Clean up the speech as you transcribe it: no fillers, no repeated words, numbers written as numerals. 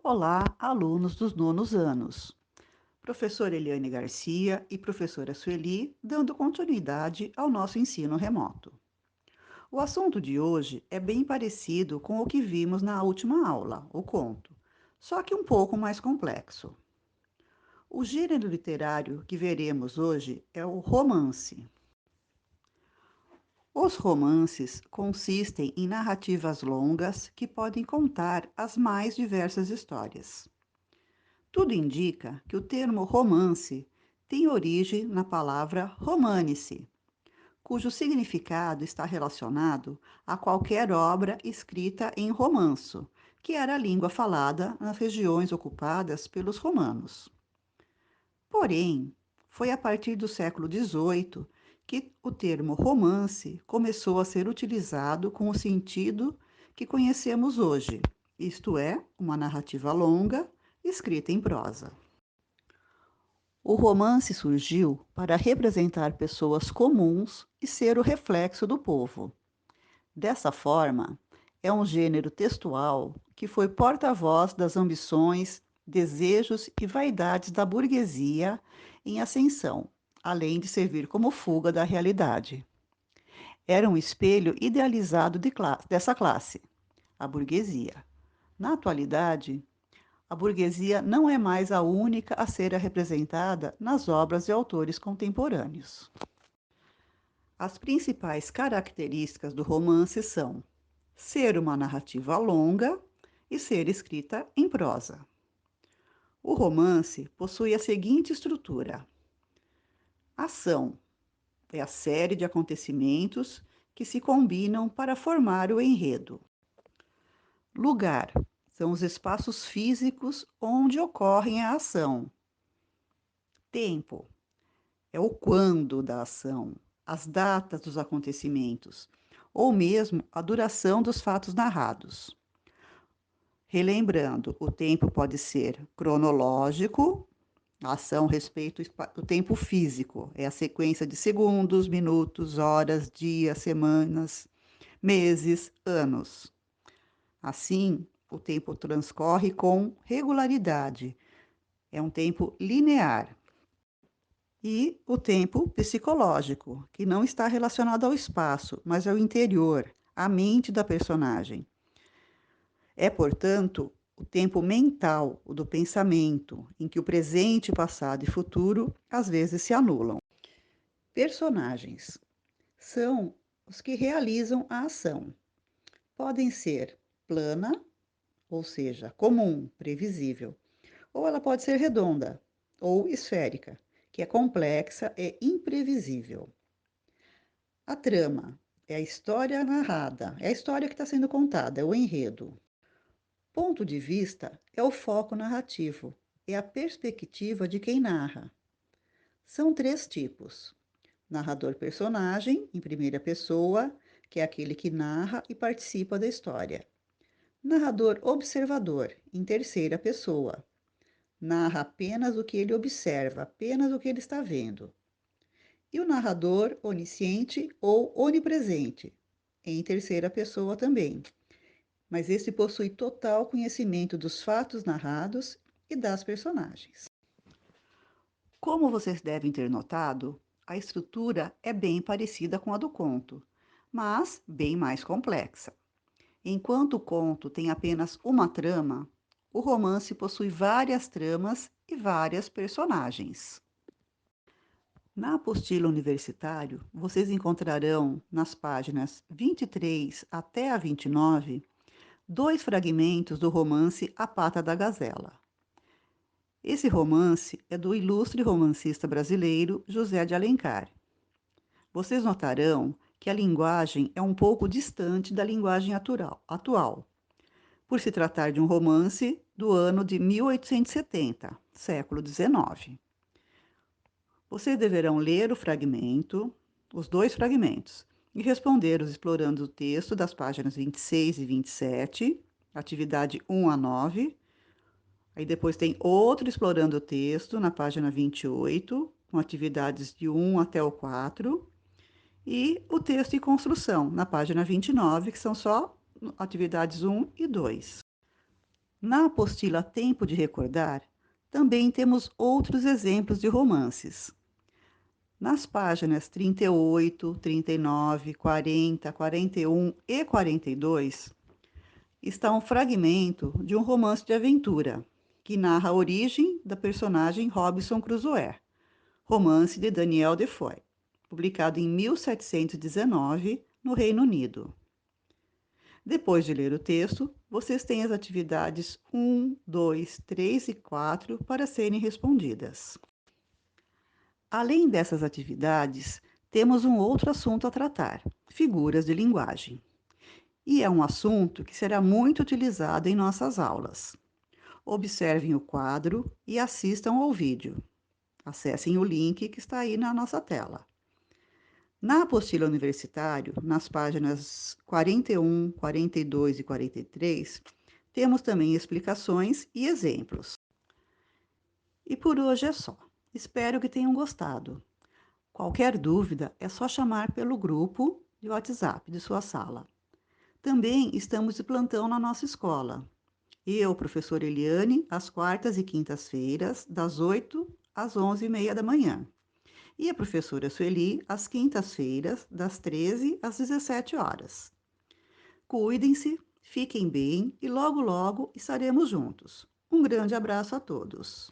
Olá, alunos dos nonos anos. Professora Eliane Garcia e professora Sueli, dando continuidade ao nosso ensino remoto. O assunto de hoje é bem parecido com o que vimos na última aula, o conto, só que um pouco mais complexo. O gênero literário que veremos hoje é o romance. Os romances consistem em narrativas longas que podem contar as mais diversas histórias. Tudo indica que o termo romance tem origem na palavra romance, cujo significado está relacionado a qualquer obra escrita em romanço, que era a língua falada nas regiões ocupadas pelos romanos. Porém, foi a partir do século XVIII que o termo romance começou a ser utilizado com o sentido que conhecemos hoje, isto é, uma narrativa longa escrita em prosa. O romance surgiu para representar pessoas comuns e ser o reflexo do povo. Dessa forma, é um gênero textual que foi porta-voz das ambições, desejos e vaidades da burguesia em ascensão, além de servir como fuga da realidade. Era um espelho idealizado dessa classe, a burguesia. Na atualidade, a burguesia não é mais a única a ser representada nas obras de autores contemporâneos. As principais características do romance são ser uma narrativa longa e ser escrita em prosa. O romance possui a seguinte estrutura: ação é a série de acontecimentos que se combinam para formar o enredo. Lugar são os espaços físicos onde ocorre a ação. Tempo é o quando da ação, as datas dos acontecimentos, ou mesmo a duração dos fatos narrados. Relembrando, o tempo pode ser cronológico, a ação respeita o tempo físico, é a sequência de segundos, minutos, horas, dias, semanas, meses, anos. Assim, o tempo transcorre com regularidade, é um tempo linear. E o tempo psicológico, que não está relacionado ao espaço, mas ao interior, à mente da personagem. É, portanto, o tempo mental, o do pensamento, em que o presente, passado e futuro às vezes se anulam. Personagens são os que realizam a ação. Podem ser plana, ou seja, comum, previsível, ou ela pode ser redonda ou esférica, que é complexa e imprevisível. A trama é a história narrada, é a história que está sendo contada, é o enredo. Ponto de vista é o foco narrativo, é a perspectiva de quem narra. São três tipos: narrador-personagem, em primeira pessoa, que é aquele que narra e participa da história. Narrador-observador, em terceira pessoa, narra apenas o que ele observa, apenas o que ele está vendo. E o narrador onisciente ou onipresente, em terceira pessoa também, mas esse possui total conhecimento dos fatos narrados e das personagens. Como vocês devem ter notado, a estrutura é bem parecida com a do conto, mas bem mais complexa. Enquanto o conto tem apenas uma trama, o romance possui várias tramas e várias personagens. Na apostila universitário, vocês encontrarão nas páginas 23 até a 29 dois fragmentos do romance A Pata da Gazela. Esse romance é do ilustre romancista brasileiro José de Alencar. Vocês notarão que a linguagem é um pouco distante da linguagem atual, por se tratar de um romance do ano de 1870, século XIX. Vocês deverão ler o fragmento, os dois fragmentos, e responder os explorando o texto das páginas 26 e 27, atividade 1 a 9. Aí depois tem outro explorando o texto na página 28, com atividades de 1 até o 4, e o texto em construção na página 29, que são só atividades 1 e 2. Na apostila Tempo de Recordar, também temos outros exemplos de romances. Nas páginas 38, 39, 40, 41 e 42, está um fragmento de um romance de aventura, que narra a origem da personagem Robinson Crusoe, romance de Daniel Defoe, publicado em 1719 no Reino Unido. Depois de ler o texto, vocês têm as atividades 1, 2, 3 e 4 para serem respondidas. Além dessas atividades, temos um outro assunto a tratar: figuras de linguagem. E é um assunto que será muito utilizado em nossas aulas. Observem o quadro e assistam ao vídeo. Acessem o link que está aí na nossa tela. Na apostila universitário, nas páginas 41, 42 e 43, temos também explicações e exemplos. E por hoje é só. Espero que tenham gostado. Qualquer dúvida é só chamar pelo grupo de WhatsApp de sua sala. Também estamos de plantão na nossa escola. Eu, professora Eliane, às quartas e quintas-feiras, das 8 às 11h30 da manhã. E a professora Sueli, às quintas-feiras, das 13 às 17 horas. Cuidem-se, fiquem bem e logo, logo estaremos juntos. Um grande abraço a todos.